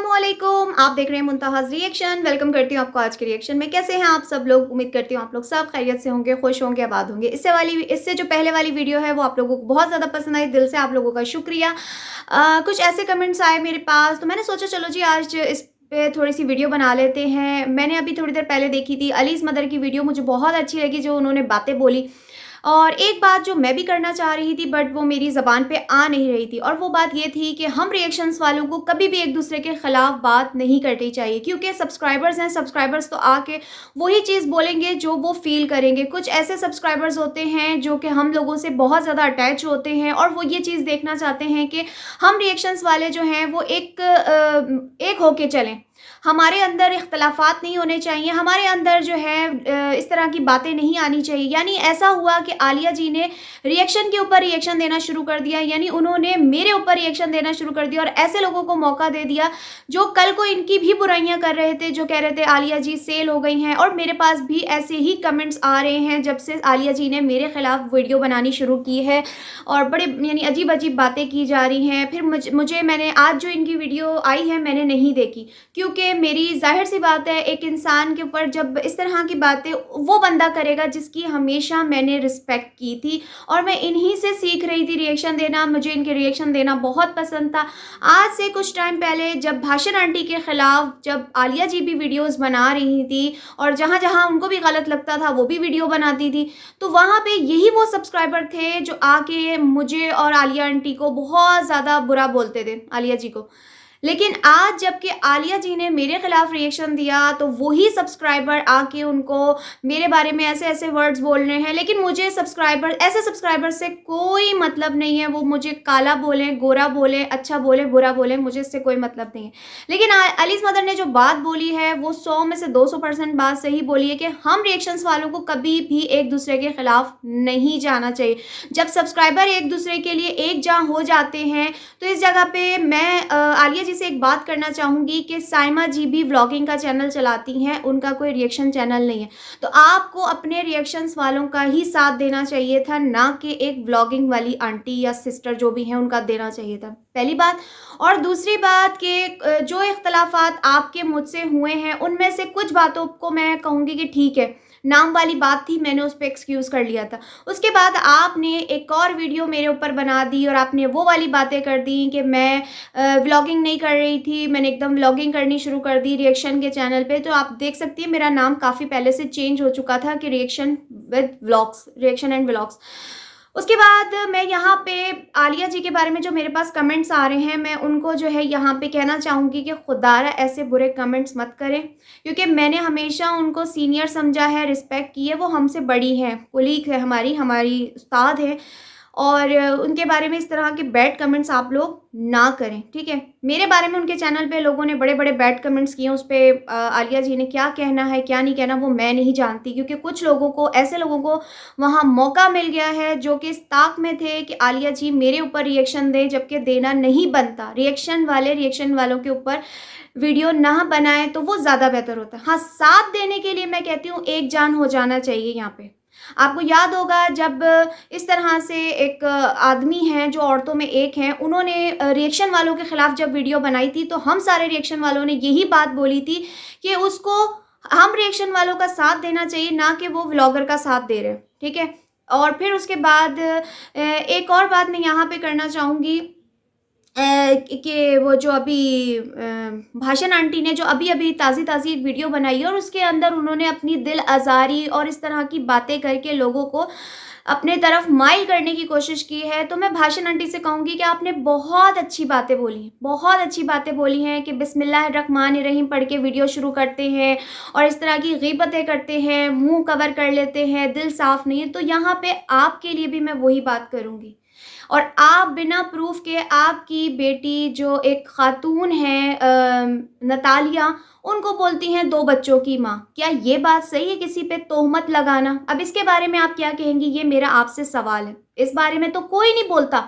अस्सलामुअलैकुम, आप देख रहे हैं मुंतहाज़ रिएक्शन। वेलकम करती हूँ आपको आज के रिएक्शन में। कैसे हैं आप सब लोग? उम्मीद करती हूँ आप लोग सब खैरियत से होंगे, खुश होंगे, आबाद होंगे। इससे जो पहले वाली वीडियो है वो आप लोगों को बहुत ज़्यादा पसंद आई, दिल से आप लोगों का शुक्रिया। कुछ ऐसे कमेंट्स आए मेरे पास तो मैंने सोचा चलो जी आज इस पे थोड़ी-सी वीडियो बना लेते हैं। मैंने अभी थोड़ी देर पहले देखी थी अलीज़ मदर की वीडियो, मुझे बहुत अच्छी लगी जो उन्होंने बातें बोली। और एक बात जो मैं भी करना चाह रही थी बट वो मेरी ज़बान पे आ नहीं रही थी, और वो बात ये थी कि हम रिएक्शंस वालों को कभी भी एक दूसरे के ख़िलाफ़ बात नहीं करनी चाहिए, क्योंकि सब्सक्राइबर्स हैं, सब्सक्राइबर्स तो आके वही चीज़ बोलेंगे जो वो फ़ील करेंगे। कुछ ऐसे सब्सक्राइबर्स होते हैं जो कि हम लोगों से बहुत ज़्यादा अटैच होते हैं और वो ये चीज़ देखना चाहते हैं कि हम रिएक्शंस वाले जो हैं वो एक होके चलें। हमारे अंदर इख्तलाफ़ात नहीं होने चाहिए, हमारे अंदर जो है इस तरह की बातें नहीं आनी चाहिए। यानी ऐसा हुआ कि आलिया जी ने रिएक्शन के ऊपर रिएक्शन देना शुरू कर दिया, यानी उन्होंने मेरे ऊपर रिएक्शन देना शुरू कर दिया और ऐसे लोगों को मौका दे दिया जो कल को इनकी भी बुराइयां कर रहे थे, जो कह रहे थे आलिया जी सेल हो गई हैं। और मेरे पास भी ऐसे ही कमेंट्स आ रहे हैं जब से आलिया जी ने मेरे खिलाफ वीडियो बनानी शुरू की है और बड़े यानी अजीब अजीब बातें की जा रही हैं। फिर मुझे मैंने आज जो इनकी वीडियो आई है मैंने नहीं देखी, क्योंकि मेरी ज़ाहिर-सी बात है एक इंसान के ऊपर जब इस तरह की बातें वो बंदा करेगा जिसकी हमेशा मैंने रिस्पेक्ट की थी और मैं इन्हीं से सीख रही थी रिएक्शन देना, मुझे इनके रिएक्शन देना बहुत पसंद था। आज से कुछ टाइम पहले जब भाषण आंटी के खिलाफ जब आलिया जी भी वीडियोज़ बना रही थी और जहाँ-जहाँ उनको भी गलत लगता था वो भी वीडियो बनाती थी, तो वहाँ पे यही वो सब्सक्राइबर थे जो आके मुझे और आलिया आंटी को बहुत ज़्यादा बुरा बोलते थे, आलिया जी को। लेकिन आज जबकि आलिया जी ने मेरे खिलाफ रिएक्शन दिया तो वही सब्सक्राइबर आके उनको मेरे बारे में ऐसे-ऐसे वर्ड्स बोल रहे हैं। लेकिन मुझे ऐसे सब्सक्राइबर से कोई मतलब नहीं है, वो मुझे काला बोलें, गोरा बोलें, अच्छा बोलें, बुरा बोलें, मुझे इससे कोई मतलब नहीं है। लेकिन अलीज़ मदर ने जो बात बोली है वो 100 में से 200% बात सही बोली है कि हम रिएक्शंस वालों को कभी भी एक-दूसरे के खिलाफ नहीं जाना चाहिए। जब सब्सक्राइबर एक-दूसरे के लिए एकजुट हो जाते हैं तो इस जगह पे मैं आलिया जी से एक बात करना चाहूँगी कि साइमा जी भी व्लॉगिंग का चैनल चलाती हैं, उनका कोई रिएक्शन चैनल नहीं है। तो आपको अपने रिएक्शंस वालों का ही साथ देना चाहिए था, ना कि एक व्लॉगिंग वाली आंटी या सिस्टर जो भी हैं उनका देना चाहिए था, पहली बात। और दूसरी बात कि जो इख्तलाफात आपके मुझसे हुए हैं उनमें से कुछ बातों को मैं कहूँगी कि ठीक है, नाम वाली बात थी, मैंने उस पे एक्सक्यूज़ कर लिया था। उसके बाद आपने एक और वीडियो मेरे ऊपर बना दी और आपने वो वाली बातें कर दी कि मैं व्लॉगिंग नहीं कर रही थी, मैंने एकदम व्लॉगिंग करनी शुरू कर दी रिएक्शन के चैनल पे। तो आप देख सकती हैं मेरा नाम काफ़ी पहले से चेंज हो चुका था कि रिएक्शन एंड व्लॉग्स। उसके बाद मैं यहाँ पे आलिया जी के बारे में जो मेरे पास कमेंट्स आ रहे हैं, मैं उनको जो है यहाँ पे कहना चाहूँगी कि खुदारा ऐसे बुरे कमेंट्स मत करें, क्योंकि मैंने हमेशा उनको सीनियर समझा है, रिस्पेक्ट की है, वो हमसे बड़ी हैं, कोलीग है हमारी उस्ताद हैं। और उनके बारे में इस तरह के बैड कमेंट्स आप लोग ना करें, ठीक है? मेरे बारे में उनके चैनल पे लोगों ने बड़े-बड़े बैड कमेंट्स किए, उस पे आलिया जी ने क्या कहना है, क्या नहीं कहना वो मैं नहीं जानती, क्योंकि कुछ लोगों को ऐसे लोगों को वहाँ मौका मिल गया है जो कि इस ताक में थे कि आलिया जी मेरे ऊपर रिएक्शन दें, जबकि देना नहीं बनता। रिएक्शन वालों के ऊपर वीडियो ना बनाएँ तो वो ज़्यादा बेहतर होता है। हाँ, साथ देने के लिए मैं कहती हूँ एक जान हो जाना चाहिए यहाँ पे। आपको याद होगा जब इस तरह से एक आदमी हैं जो औरतों में एक हैं, उन्होंने रिएक्शन वालों के खिलाफ जब वीडियो बनाई थी तो हम सारे रिएक्शन वालों ने यही बात बोली थी कि उसको हम रिएक्शन वालों का साथ देना चाहिए, ना कि वो व्लॉगर का साथ दे रहे हैं, ठीक है? और फिर उसके बाद एक और बात मैं यहाँ पे करना चाहूँगी कि वो जो अभी भाषण आंटी ने जो अभी-अभी ताज़ी-ताज़ी एक वीडियो बनाई है और उसके अंदर उन्होंने अपनी दिल आज़ारी और इस तरह की बातें करके लोगों को अपने तरफ माइल करने की कोशिश की है। तो मैं भाषण आंटी से कहूँगी कि आपने बहुत अच्छी बातें बोली हैं, बहुत अच्छी बातें बोली हैं कि बिस्मिल्लाहिर्रहमानिर्रहीम पढ़ के वीडियो शुरू करते हैं और इस तरह की ग़ीबतें करते हैं, मुँह कवर कर लेते हैं, दिल साफ़ नहीं है। तो यहाँ पे आपके लिए भी मैं वही बात करूँगी। और आप बिना प्रूफ के आपकी बेटी जो एक खातून है नतालिया, उनको बोलती हैं 2 बच्चों की माँ। क्या ये बात सही है किसी पे तोहमत लगाना? अब इसके बारे में आप क्या कहेंगी? ये मेरा आपसे सवाल है। इस बारे में तो कोई नहीं बोलता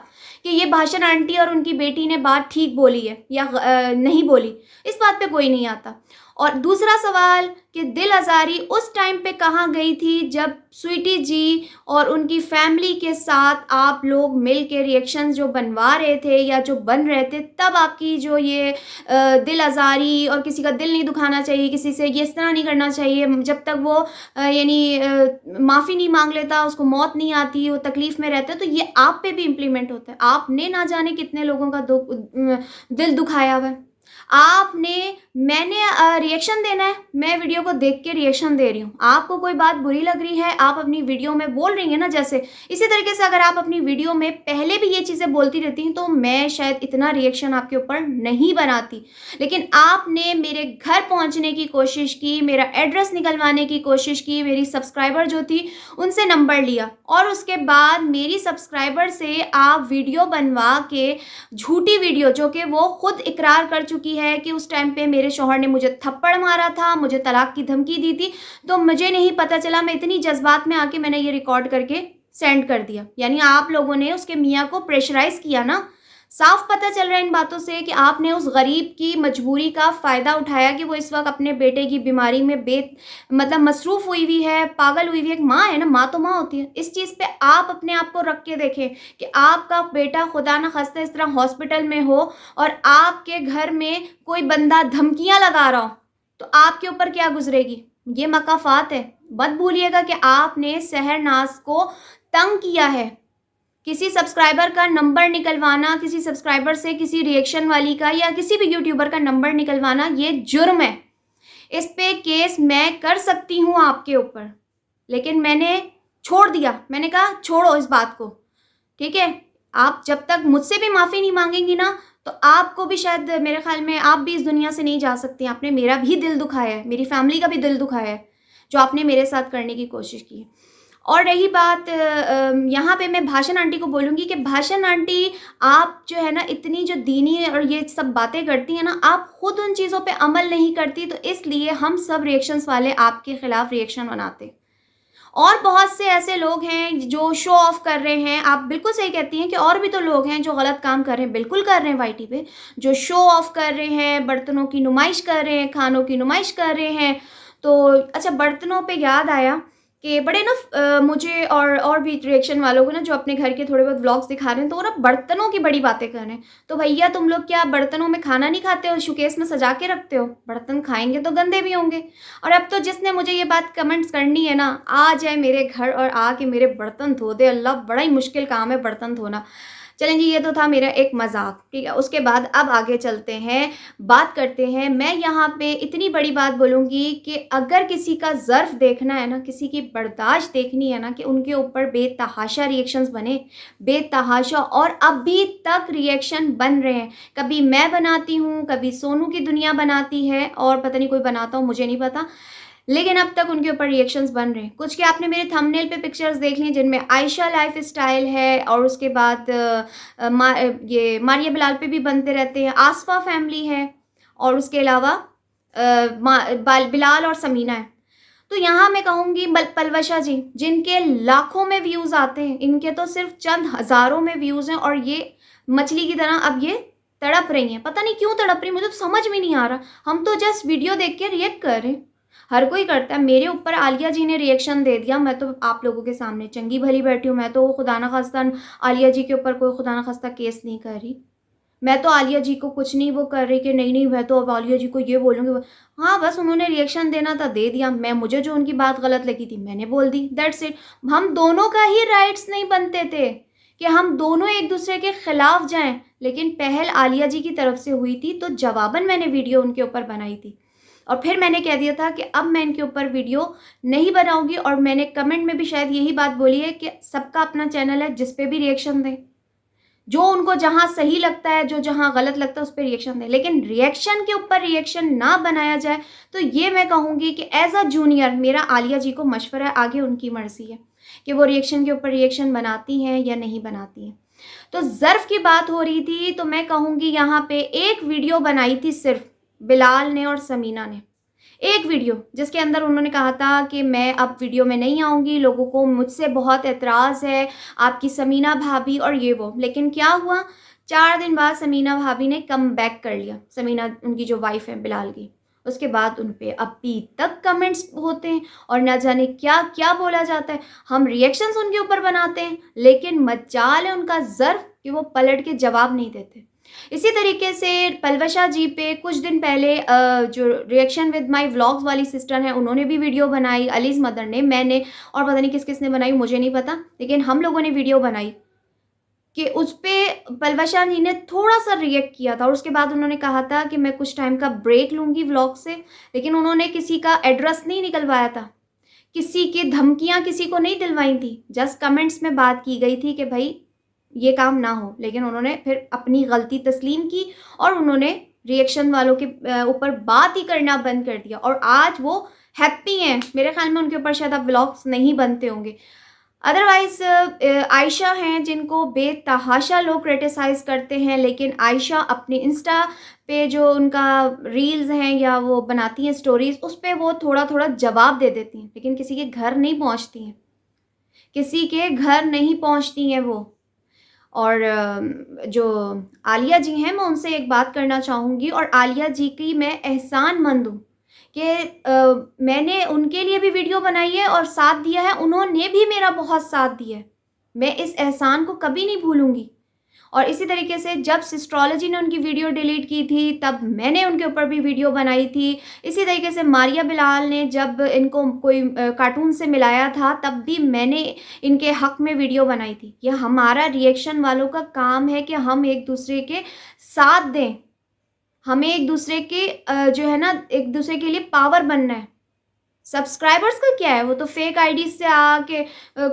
कि ये भाषण आंटी और उनकी बेटी ने बात ठीक बोली है या नहीं बोली। इस बात पे कोई नहीं आता। और दूसरा सवाल कि दिल आज़ारी उस टाइम पे कहाँ गई थी जब स्वीटी जी और उनकी फैमिली के साथ आप लोग मिल के रिएक्शंस जो बनवा रहे थे या जो बन रहे थे, तब आपकी जो ये दिल आज़ारी और किसी का दिल नहीं दुखाना चाहिए, किसी से ये इस तरह नहीं करना चाहिए, जब तक वो यानी माफ़ी नहीं मांग लेता, उसको मौत नहीं आती, वो तकलीफ़ में रहता है, तो ये आप पे भी इम्प्लीमेंट होता है। आपने ना जाने कितने लोगों का दिल दुखाया हुआ है। मैंने रिएक्शन देना है, मैं वीडियो को देख के रिएक्शन दे रही हूँ। आपको कोई बात बुरी लग रही है, आप अपनी वीडियो में बोल रही हैं ना, जैसे इसी तरीके से अगर आप अपनी वीडियो में पहले भी ये चीज़ें बोलती रहती तो मैं शायद इतना रिएक्शन आपके ऊपर नहीं बनाती। लेकिन आपने मेरे घर पहुँचने की कोशिश की, मेरा एड्रेस निकलवाने की कोशिश की, मेरी सब्सक्राइबर जो थी उनसे नंबर लिया और उसके बाद मेरी सब्सक्राइबर से आप वीडियो बनवा के, झूठी वीडियो जो कि वो खुद इकरार कर चुकी है कि उस टाइम पे मेरे शौहर ने मुझे थप्पड़ मारा था, मुझे तलाक की धमकी दी थी, तो मुझे नहीं पता चला, मैं इतनी जज्बात में आके मैंने ये रिकॉर्ड करके सेंड कर दिया। यानी आप लोगों ने उसके मियाँ को प्रेशराइज किया ना। साफ पता चल रहा है इन बातों से कि आपने उस गरीब की मजबूरी का फ़ायदा उठाया कि वो इस वक्त अपने बेटे की बीमारी में मतलब मसरूफ़ हुई है, पागल हुई है। एक माँ है ना, माँ तो माँ होती है। इस चीज़ पे आप अपने आप को रख के देखें कि आपका बेटा खुदा न खास्ता इस तरह हॉस्पिटल में हो और आपके घर में कोई बंदा धमकियाँ लगा रहा हो, तो आपके ऊपर क्या गुजरेगी। ये मकाफात है। मत भूलिएगा कि आपने सहरनाज को तंग किया है। किसी सब्सक्राइबर का नंबर निकलवाना, किसी सब्सक्राइबर से किसी रिएक्शन वाली का या किसी भी यूट्यूबर का नंबर निकलवाना, ये जुर्म है। इस पे केस मैं कर सकती हूँ आपके ऊपर, लेकिन मैंने छोड़ दिया। मैंने कहा छोड़ो इस बात को, ठीक है। आप जब तक मुझसे भी माफ़ी नहीं मांगेंगी ना, तो आपको भी शायद, मेरे ख्याल में आप भी इस दुनिया से नहीं जा सकती। आपने मेरा भी दिल दुखाया है, मेरी फैमिली का भी दिल दुखाया है, जो आपने मेरे साथ करने की कोशिश की है। और रही बात, यहाँ पे मैं भाषण आंटी को बोलूँगी कि भाषण आंटी, आप जो है ना इतनी जो दीनी और ये सब बातें करती हैं ना, आप खुद उन चीज़ों पे अमल नहीं करती, तो इसलिए हम सब रिएक्शंस वाले आपके ख़िलाफ़ रिएक्शन बनाते। और बहुत से ऐसे लोग हैं जो शो ऑफ कर रहे हैं। आप बिल्कुल सही कहती हैं कि और भी तो लोग हैं जो गलत काम कर रहे हैं, बिल्कुल कर रहे हैं वाईटी पे, जो शो ऑफ कर रहे हैं, बर्तनों की नुमाइश कर रहे हैं, खानों की नुमाइश कर रहे हैं। तो अच्छा, बर्तनों पे याद आया कि बड़े ना मुझे और भी रिएक्शन वालों को ना, जो अपने घर के थोड़े बहुत व्लॉग्स दिखा रहे हैं, तो वो ना बर्तनों की बड़ी बातें कर रहे हैं। तो भैया तुम लोग क्या बर्तनों में खाना नहीं खाते हो, शोकेस में सजा के रखते हो? बर्तन खाएंगे तो गंदे भी होंगे। और अब तो जिसने मुझे ये बात कमेंट्स करनी है ना, आ जाए मेरे घर और आके मेरे बर्तन धो दे। अल्लाह, बड़ा ही मुश्किल काम है बर्तन धोना। चलें जी, ये तो था मेरा एक मजाक, ठीक है। उसके बाद अब आगे चलते हैं, बात करते हैं। मैं यहाँ पे इतनी बड़ी बात बोलूँगी कि अगर किसी का ज़र्फ़ देखना है ना, किसी की बर्दाश्त देखनी है ना, कि उनके ऊपर बेतहाशा रिएक्शंस बने, बेतहाशा, और अभी तक रिएक्शन बन रहे हैं। कभी मैं बनाती हूँ, कभी सोनू की दुनिया बनाती है, और पता नहीं कोई बनाता हो, मुझे नहीं पता, लेकिन अब तक उनके ऊपर रिएक्शंस बन रहे हैं। कुछ के आपने मेरे थंबनेल पे पिक्चर्स देख ली जिनमें आयशा लाइफस्टाइल है, और उसके बाद ये मारिया बिलाल पे भी बनते रहते हैं, आसफा फैमिली है, और उसके अलावा बिलाल और समीना है। तो यहाँ मैं कहूँगी पलवशा जी, जिनके लाखों में व्यूज़ आते हैं, इनके तो सिर्फ चंद हज़ारों में व्यूज़ हैं, और ये मछली की तरह अब ये तड़प रही हैं। पता नहीं क्यों तड़प रही, मुझे तो समझ में नहीं आ रहा। हम तो जस्ट वीडियो देख के रिएक्ट कर रहे हैं, हर कोई करता है। मेरे ऊपर आलिया जी ने रिएक्शन दे दिया, मैं तो आप लोगों के सामने चंगी भली बैठी हूँ। मैं तो खुदा ना खास्ता आलिया जी के ऊपर कोई खुदा ना खास्ता केस नहीं कर रही। मैं तो आलिया जी को कुछ नहीं वो कर रही कि नहीं मैं तो अब आलिया जी को ये बोलूँगी। हाँ, बस उन्होंने रिएक्शन देना था, दे दिया। मुझे जो उनकी बात गलत लगी थी मैंने बोल दी, दैट्स इट। हम दोनों का ही राइट्स नहीं बनते थे कि हम दोनों एक दूसरे के खिलाफ जाएं, लेकिन पहल आलिया जी की तरफ से हुई थी, तो जवाबन मैंने वीडियो उनके ऊपर बनाई थी। और फिर मैंने कह दिया था कि अब मैं इनके ऊपर वीडियो नहीं बनाऊंगी, और मैंने कमेंट में भी शायद यही बात बोली है कि सबका अपना चैनल है, जिस पे भी रिएक्शन दें, जो उनको जहां सही लगता है, जो जहां गलत लगता है उस पर रिएक्शन दें, लेकिन रिएक्शन के ऊपर रिएक्शन ना बनाया जाए। तो ये मैं कहूँगी कि एज अ जूनियर मेरा आलिया जी को मशवरा है, आगे उनकी मर्जी है कि वो रिएक्शन के ऊपर रिएक्शन बनाती हैं या नहीं बनाती हैं। तो ज़र्फ़ की बात हो रही थी, तो मैं कहूँगी यहाँ पे एक वीडियो बनाई थी सिर्फ बिलाल ने और समीना ने, एक वीडियो जिसके अंदर उन्होंने कहा था कि मैं अब वीडियो में नहीं आऊँगी, लोगों को मुझसे बहुत एतराज़ है, आपकी समीना भाभी और ये वो। लेकिन क्या हुआ, 4 दिन बाद समीना भाभी ने कमबैक कर लिया, समीना उनकी जो वाइफ़ है बिलाल की। उसके बाद उन पे अभी तक कमेंट्स होते हैं और ना जाने क्या-क्या बोला जाता है। हम रिएक्शंस उनके ऊपर बनाते हैं, लेकिन मजाल है उनका ज़र्फ़ कि वो पलट के जवाब नहीं देते। इसी तरीके से पलवशा जी पे कुछ दिन पहले जो रिएक्शन विद माय व्लॉग्स वाली सिस्टर हैं, उन्होंने भी वीडियो बनाई, अलीज़ मदर ने, मैंने और पता नहीं किस-किस ने बनाई, मुझे नहीं पता। लेकिन हम लोगों ने वीडियो बनाई कि उसपे पलवशा जी ने थोड़ा-सा रिएक्ट किया था और उसके बाद उन्होंने कहा था कि मैं कुछ टाइम का ब्रेक लूँगी व्लॉग से। लेकिन उन्होंने किसी का एड्रेस नहीं निकलवाया था, किसी की धमकियाँ किसी को नहीं दिलवाई थी। जस्ट कमेंट्स में बात की गई थी कि भई ये काम ना हो। लेकिन उन्होंने फिर अपनी गलती तस्लीम की और उन्होंने रिएक्शन वालों के ऊपर बात ही करना बंद कर दिया और आज वो हैप्पी हैं। मेरे ख़्याल में उनके ऊपर शायद अब व्लॉग्स नहीं बनते होंगे। अदरवाइज़ आयशा हैं जिनको बेतहाशा लोग क्रिटिसाइज़ करते हैं, लेकिन आयशा अपने इंस्टा पे जो उनका रील्स हैं या वो बनाती हैं स्टोरीज़, उस पे वो थोड़ा-थोड़ा जवाब दे देती हैं, लेकिन किसी के घर नहीं पहुँचती हैं। किसी के घर नहीं पहुँचती हैं वो। और जो आलिया जी हैं, मैं उनसे एक बात करना चाहूँगी और आलिया जी की मैं एहसानमंद हूँ कि मैंने उनके लिए भी वीडियो बनाई है और साथ दिया है, उन्होंने भी मेरा बहुत साथ दिया है। मैं इस एहसान को कभी नहीं भूलूँगी। और इसी तरीके से जब सिस्ट्रोलॉजी ने उनकी वीडियो डिलीट की थी, तब मैंने उनके ऊपर भी वीडियो बनाई थी। इसी तरीके से मारिया बिलाल ने जब इनको कोई कार्टून से मिलाया था, तब भी मैंने इनके हक़ में वीडियो बनाई थी। ये हमारा रिएक्शन वालों का काम है कि हम एक-दूसरे के साथ दें। हमें एक-दूसरे के जो है ना, एक-दूसरे के लिए पावर बनना है। सब्सक्राइबर्स का क्या है, वो तो फेक आईडी से आके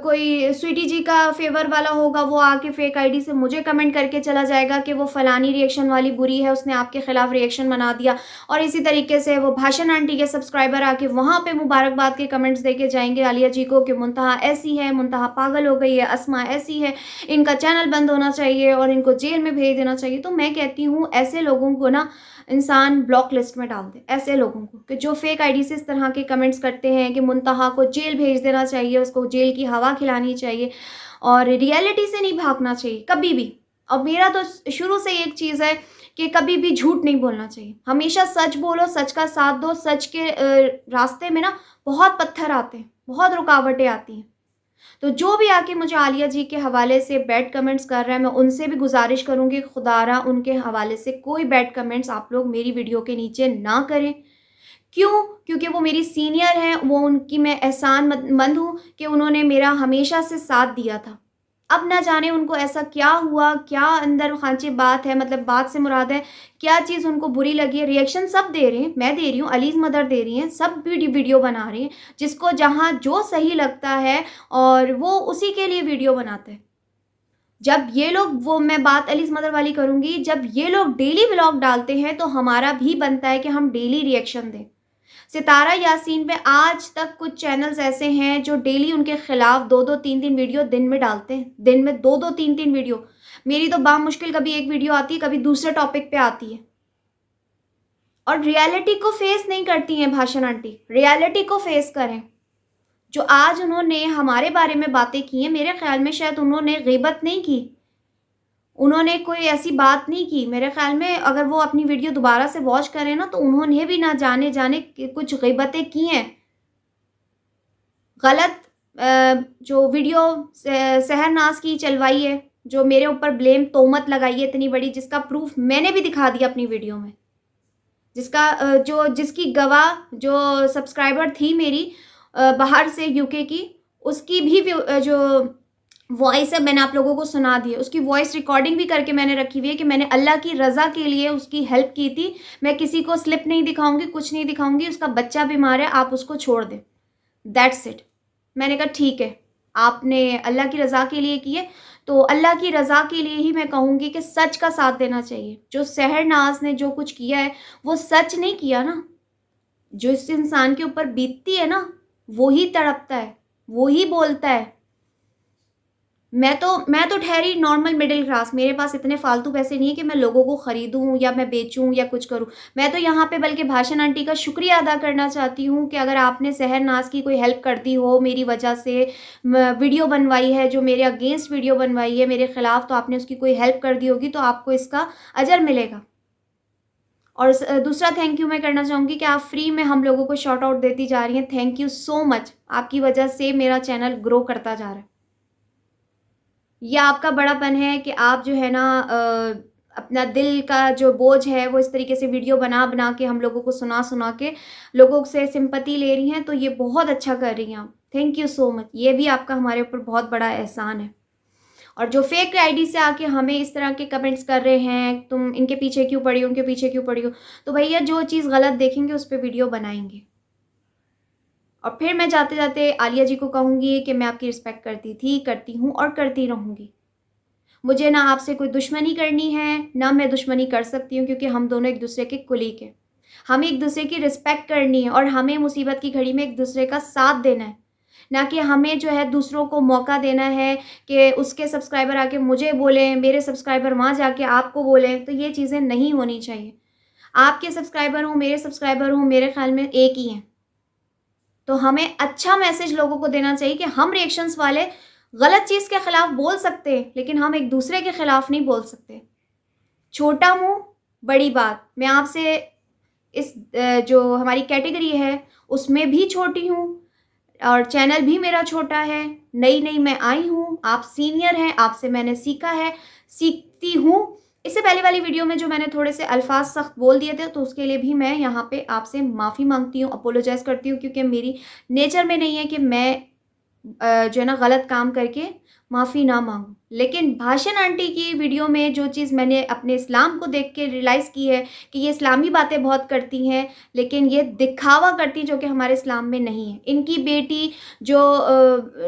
कोई स्वीटी जी का फेवर वाला होगा, वो आके फेक आईडी से मुझे कमेंट करके चला जाएगा कि वो फलानी रिएक्शन वाली बुरी है, उसने आपके खिलाफ रिएक्शन बना दिया। और इसी तरीके से वो भाषण आंटी के सब्सक्राइबर आके वहाँ पे मुबारकबाद के कमेंट्स देके जाएंगे आलिया जी को कि मुंतहा ऐसी है, मुंतहा पागल हो गई है, अस्मा ऐसी है, इनका चैनल बंद होना चाहिए और इनको जेल में भेज देना चाहिए। तो मैं कहती हूँ ऐसे लोगों को ना इंसान ब्लॉक लिस्ट में डाल दे, ऐसे लोगों को कि जो फेक आईडी से इस तरह के कमेंट्स करते हैं कि मुंतहा को जेल भेज देना चाहिए, उसको जेल की हवा खिलानी चाहिए और रियलिटी से नहीं भागना चाहिए कभी भी। और मेरा तो शुरू से एक चीज़ है कि कभी भी झूठ नहीं बोलना चाहिए, हमेशा सच बोलो, सच का साथ दो। सच के रास्ते में ना बहुत पत्थर आते हैं, बहुत रुकावटें आती हैं। तो जो भी आके मुझे आलिया जी के हवाले से बैड कमेंट्स कर रहा है, मैं उनसे भी गुज़ारिश करूँगी खुदारा उनके हवाले से कोई बैड कमेंट्स आप लोग मेरी वीडियो के नीचे ना करें। क्यों? क्योंकि वो मेरी सीनियर हैं, वो उनकी मैं एहसानमंद हूँ कि उन्होंने मेरा हमेशा से साथ दिया था। अब ना जाने उनको ऐसा क्या हुआ, क्या अंदर खांची बात है, मतलब बात से मुराद है, क्या चीज़ उनको बुरी लगी है। रिएक्शन सब दे रहे हैं, मैं दे रही हूँ, अलीज़ मदर दे रही हैं, सब वीडियो बना रहे हैं, जिसको जहाँ जो सही लगता है और वो उसी के लिए वीडियो बनाते हैं। जब ये लोग, वो मैं बात अलीज़ मदर वाली करूँगी, जब ये लोग डेली व्लॉग डालते हैं, तो हमारा भी बनता है कि हम डेली रिएक्शन दें। सितारा यासीन पे आज तक कुछ चैनल्स ऐसे हैं जो डेली उनके खिलाफ 2-2 3-3 वीडियो दिन में डालते हैं। दिन में 2-2 3-3 वीडियो। मेरी तो बामुश्किल कभी एक वीडियो आती है, कभी दूसरे टॉपिक पे आती है। और रियलिटी को फेस नहीं करती हैं भाषण आंटी। रियलिटी को फेस करें। जो आज उन्होंने हमारे बारे में बातें की हैं, मेरे ख्याल में शायद उन्होंने ग़ीबत नहीं की। उन्होंने कोई ऐसी बात नहीं की। मेरे ख़्याल में अगर वो अपनी वीडियो दोबारा से वॉच करें ना, तो उन्होंने भी ना जाने कि कुछ ग़ीबतें की हैं। गलत जो वीडियो सहरनाज़ की चलवाई है, जो मेरे ऊपर ब्लेम तोहमत लगाई है इतनी बड़ी, जिसका प्रूफ़ मैंने भी दिखा दिया अपनी वीडियो में। जिसका जिसकी गवाह जो सब्सक्राइबर थी मेरी बाहर से यूके की, उसकी भी जो वॉइस है मैंने आप लोगों को सुना दी है। उसकी वॉइस रिकॉर्डिंग भी करके मैंने रखी हुई है कि मैंने अल्लाह की रज़ा के लिए उसकी हेल्प की थी। मैं किसी को स्लिप नहीं दिखाऊँगी, कुछ नहीं दिखाऊँगी, उसका बच्चा बीमार है, आप उसको छोड़ दें। That's it. मैंने कहा ठीक है, आपने अल्लाह की रज़ा के लिए किए, तो अल्लाह की रज़ा के लिए ही मैं कहूँगी कि सच का साथ देना चाहिए। जो सहरनाज़ ने जो कुछ किया है, वो सच नहीं किया ना। जो इस इंसान के ऊपर बीतती है ना, वो ही तड़पता है, वो ही बोलता है। मैं तो ठहरी नॉर्मल मिडिल क्लास, मेरे पास इतने फालतू पैसे नहीं है कि मैं लोगों को खरीदूँ या मैं बेचूँ या कुछ करूँ। मैं तो यहाँ पे बल्कि भाषण आंटी का शुक्रिया अदा करना चाहती हूँ कि अगर आपने शहरनाज़ की कोई हेल्प कर दी हो मेरी वजह से, वीडियो बनवाई है, जो मेरे अगेंस्ट वीडियो बनवाई है मेरे खिलाफ, तो आपने उसकी कोई हेल्प कर दी होगी तो आपको इसका अजर मिलेगा। और दूसरा थैंक यू मैं करना चाहूँगी कि आप फ्री में हम लोगों को शॉट आउट देती जा रही हैं। Thank you so much. आपकी वजह से मेरा चैनल ग्रो करता जा रहा है। ये आपका बड़ापन है कि आप जो है ना अपना दिल का जो बोझ है वो इस तरीके से वीडियो बना-बना के हम लोगों को सुना-सुना के लोगों से सिंपैथी ले रही हैं, तो ये बहुत अच्छा कर रही हैं आप। Thank you so much. ये भी आपका हमारे ऊपर बहुत बड़ा एहसान है। और जो फेक आईडी से आके हमें इस तरह के कमेंट्स कर रहे हैं, तुम इनके पीछे क्यों पड़ी हो, उनके पीछे क्यों पड़ी हो, तो भैया जो चीज़ गलत देखेंगे उस पे वीडियो बनाएँगे। और फिर मैं जाते-जाते आलिया जी को कहूँगी कि मैं आपकी रिस्पेक्ट करती थी, करती हूँ और करती रहूँगी। मुझे ना आपसे कोई दुश्मनी करनी है, ना मैं दुश्मनी कर सकती हूँ क्योंकि हम दोनों एक-दूसरे के कुलीग हैं। हमें एक-दूसरे की रिस्पेक्ट करनी है और हमें मुसीबत की घड़ी में एक-दूसरे का साथ देना है। ना कि हमें जो है दूसरों को मौका देना है कि उसके सब्सक्राइबर आके मुझे बोलें, मेरे सब्सक्राइबर वहाँ जाके आपको बोलें, तो ये चीज़ें नहीं होनी चाहिए। आपके सब्सक्राइबर हों, मेरे सब्सक्राइबर हों, मेरे ख़्याल में एक ही हैं। तो हमें अच्छा मैसेज लोगों को देना चाहिए कि हम रिएक्शंस वाले गलत चीज़ के खिलाफ बोल सकते हैं, लेकिन हम एक दूसरे के खिलाफ नहीं बोल सकते। छोटा मुँह, बड़ी बात। मैं आपसे इस जो हमारी कैटेगरी है, उसमें भी छोटी हूँ और चैनल भी मेरा छोटा है। नई-नई मैं आई हूँ, आप सीनियर हैं, आपसे मैंने सीखा है, सीखती हूँ। इससे पहले वाली वीडियो में जो मैंने थोड़े से अल्फाज़ सख्त बोल दिए थे, तो उसके लिए भी मैं यहाँ पे आपसे माफ़ी माँगती हूँ, अपोलोजाइज़ करती हूँ क्योंकि मेरी नेचर में नहीं है कि मैं जो है ना गलत काम करके माफ़ी ना माँगूँ। लेकिन भाषण आंटी की वीडियो में जो चीज़ मैंने अपने इस्लाम को देख के रियलाइज़ की है कि ये इस्लामी बातें बहुत करती हैं, लेकिन ये दिखावा करती जो कि हमारे इस्लाम में नहीं है। इनकी बेटी जो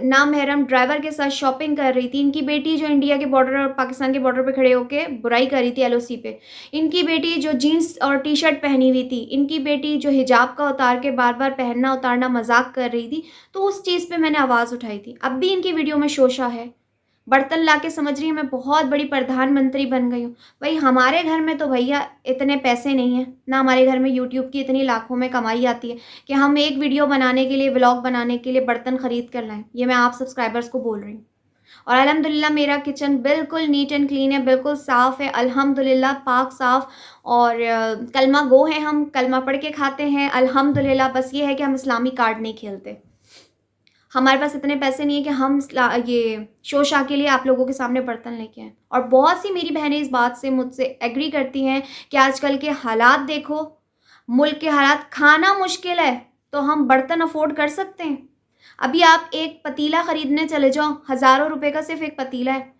नामहरम ड्राइवर के साथ शॉपिंग कर रही थी, इनकी बेटी जो इंडिया के बॉर्डर और पाकिस्तान के बॉर्डर पे खड़े होके बुराई कर रही थी एलओसी पे, इनकी बेटी जो जीन्स और टी-शर्ट पहनी हुई थी, इनकी बेटी जो हिजाब का उतार के बार-बार पहनना उतारना मज़ाक कर रही थी, तो उस चीज़ पे मैंने आवाज़ उठाई थी। अब भी इनकी वीडियो में शोशा है। बर्तन लाके समझ रही है मैं बहुत बड़ी प्रधानमंत्री बन गई हूँ। भई हमारे घर में तो भैया इतने पैसे नहीं हैं, ना हमारे घर में यूट्यूब की इतनी लाखों में कमाई आती है कि हम एक वीडियो बनाने के लिए, व्लॉग बनाने के लिए बर्तन खरीद कर लाएँ। ये मैं आप सब्सक्राइबर्स को बोल रही हूँ। और अल्हम्दुलिल्लाह मेरा किचन बिल्कुल नीट एंड क्लीन है, बिल्कुल साफ़ है, अल्हम्दुलिल्लाह पाक-साफ़। और कलमा गो हैं हम, कलमा पढ़ के खाते हैं अल्हम्दुलिल्लाह। बस ये है कि हम इस्लामी कार्ड नहीं खेलते। हमारे पास इतने पैसे नहीं है कि हम ये शो-शा के लिए आप लोगों के सामने बर्तन लेके आएँ। और बहुत सी मेरी बहनें इस बात से मुझसे एग्री करती हैं कि आजकल के हालात देखो, मुल्क के हालात, खाना मुश्किल है, तो हम बर्तन अफ़ोर्ड कर सकते हैं। अभी आप एक पतीला खरीदने चले जाओ, हज़ारों रुपए का सिर्फ़ एक पतीला है।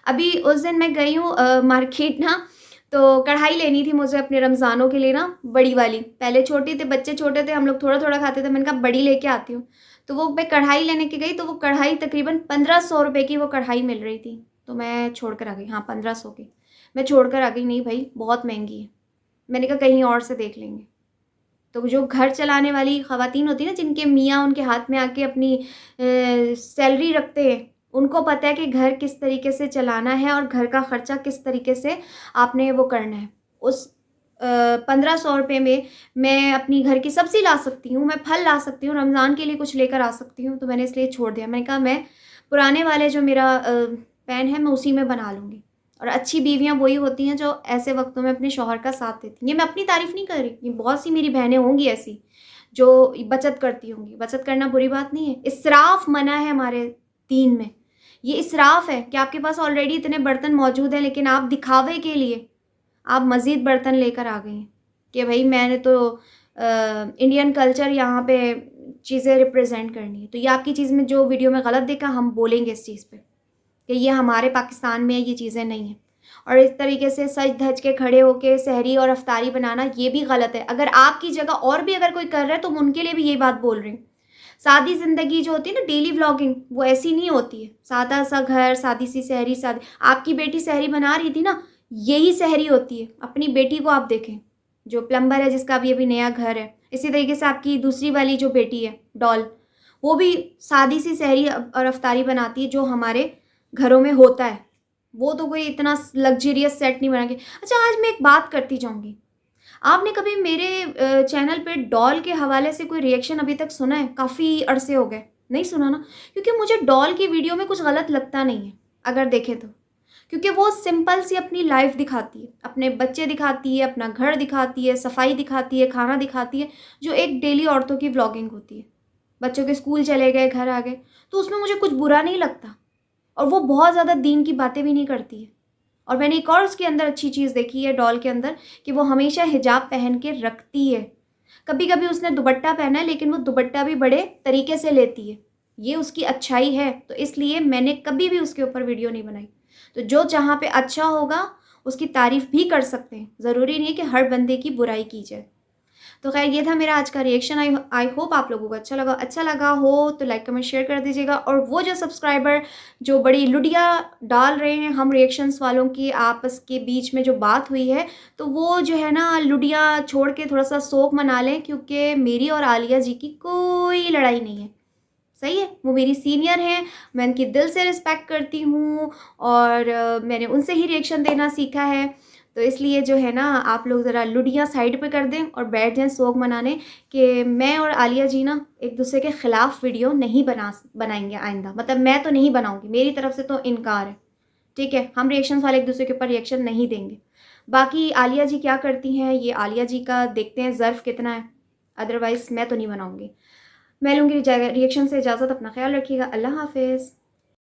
अभी उस दिन मैं गई हूँ मार्केट ना, तो कढ़ाई लेनी थी मुझे अपने रमज़ानों के लिए ना, बड़ी वाली। पहले छोटी थी, बच्चे छोटे थे, हम लोग थोड़ा-थोड़ा खाते थे, मैंने कहा बड़ी लेके आती हूँ। तो वो मैं कढ़ाई लेने के गई, तो वो कढ़ाई तकरीबन 1500 रुपए की वो कढ़ाई मिल रही थी। तो मैं छोड़ कर आ गई। हाँ, 1500 की। मैं छोड़ कर आ गई, नहीं भई बहुत महँगी है। मैंने कहा कहीं और से देख लेंगे। तो जो घर चलाने वाली ख़वातीन होती हैं ना, जिनके मियाँ उनके हाथ में आके अपनी सैलरी रखते हैं, उनको पता है कि घर किस तरीके से चलाना है और घर का खर्चा किस तरीके से आपने वो करना है। उस 1500 रुपए में मैं अपनी घर की सब्ज़ी ला सकती हूँ, मैं फल ला सकती हूँ, रमज़ान के लिए कुछ लेकर आ सकती हूँ, तो मैंने इसलिए छोड़ दिया। मैंने कहा मैं पुराने वाले जो मेरा पैन है, मैं उसी में बना लूँगी। और अच्छी बीवियाँ वही होती हैं जो ऐसे वक़्तों में अपने शौहर का साथ देती हैं। ये मैं अपनी तारीफ़ नहीं कर रही, ये बहुत सी मेरी बहनें होंगी ऐसी, जो बचत करती होंगी। बचत करना बुरी बात नहीं है, इसराफ़ मना है हमारे दीन में। ये इसराफ़ है कि आपके पास ऑलरेडी इतने बर्तन मौजूद हैं, लेकिन आप दिखावे के लिए आप मज़ीद बर्तन लेकर आ गई हैं कि भई मैंने तो इंडियन कल्चर यहाँ पे चीज़ें रिप्रेज़ेंट करनी है। तो ये आपकी चीज़ में जो वीडियो में गलत देखा, हम बोलेंगे इस चीज़ पे कि ये हमारे पाकिस्तान में ये चीज़ें नहीं हैं। और इस तरीके से सज-धज के खड़े होके सहरी और इफ्तारी बनाना ये भी गलत है। अगर आपकी जगह और भी अगर कोई कर रहा है, तो मैं उनके लिए भी यही बात बोल रही हूँ। सादी ज़िंदगी जो होती है ना, डेली व्लॉगिंग, वो ऐसी नहीं होती है। सादा-सा घर, सादी-सी सहरी, सादी आपकी बेटी सहरी बना रही थी ना, यही सहरी होती है। अपनी बेटी को आप देखें, जो प्लम्बर है, जिसका अभी-अभी नया घर है। इसी तरीके से आपकी दूसरी वाली जो बेटी है, डॉल, वो भी सादी-सी सहरी और इफ्तारी बनाती है, जो हमारे घरों में होता है, वो तो कोई इतना लग्ज़रियस सेट नहीं बना के। अच्छा, आज मैं एक बात करती जाऊँगी। आपने कभी मेरे चैनल पे डॉल के हवाले से कोई रिएक्शन अभी तक सुना है? काफ़ी अरसे हो गए, नहीं सुना ना? क्योंकि मुझे डॉल की वीडियो में कुछ गलत लगता नहीं है, अगर देखें तो। क्योंकि वो सिंपल सी अपनी लाइफ़ दिखाती है, अपने बच्चे दिखाती है, अपना घर दिखाती है, सफाई दिखाती है, खाना दिखाती है, जो एक डेली औरतों की व्लॉगिंग होती है। बच्चों के स्कूल चले गए, घर आ गए, तो उसमें मुझे कुछ बुरा नहीं लगता और वो बहुत ज़्यादा दीन की बातें भी नहीं करती है। और मैंने एक और उसके अंदर अच्छी चीज़ देखी है डॉल के अंदर कि वो हमेशा हिजाब पहन के रखती है। कभी-कभी उसने दुपट्टा पहना है लेकिन वो दुपट्टा भी बड़े तरीके से लेती है। ये उसकी अच्छाई है, तो इसलिए मैंने कभी भी उसके ऊपर वीडियो नहीं बनाई। तो जो जहाँ पे अच्छा होगा उसकी तारीफ़ भी कर सकते हैं। ज़रूरी नहीं है कि हर बंदे की बुराई की जाए। तो ख़ैर ये था मेरा आज का रिएक्शन। आई होप आप लोगों को अच्छा लगा हो तो लाइक कमेंट शेयर कर दीजिएगा। और वो जो सब्सक्राइबर जो बड़ी लुडिया डाल रहे हैं हम रिएक्शंस वालों की आपस के बीच में जो बात हुई है, तो वो जो है ना लुडिया छोड़ के थोड़ा-सा शोक मना लें, क्योंकि मेरी और आलिया जी की कोई लड़ाई नहीं है। सही है? वो मेरी सीनियर हैं, मैं उनकी दिल से रिस्पेक्ट करती हूँ और मैंने उनसे ही रिएक्शन देना सीखा है। तो इसलिए जो है ना आप लोग ज़रा लुडियाँ साइड पे कर दें और बैठ जाएँ सोग मनाने कि मैं और आलिया जी ना एक-दूसरे के खिलाफ वीडियो नहीं बनाएँगे आइंदा। मतलब मैं तो नहीं बनाऊँगी, मेरी तरफ से तो इनकार है। ठीक है? हम रिएक्शंस वाले एक-दूसरे के ऊपर रिएक्शन नहीं देंगे। बाकी आलिया जी क्या करती हैं, ये आलिया जी का देखते हैं ज़र्फ़ कितना है। अदरवाइज़ मैं तो नहीं बनाऊँगी। मैं लूँगी रिएक्शन से इजाज़त। अपना ख़्याल रखिएगा। अल्लाह हाफ़िज़।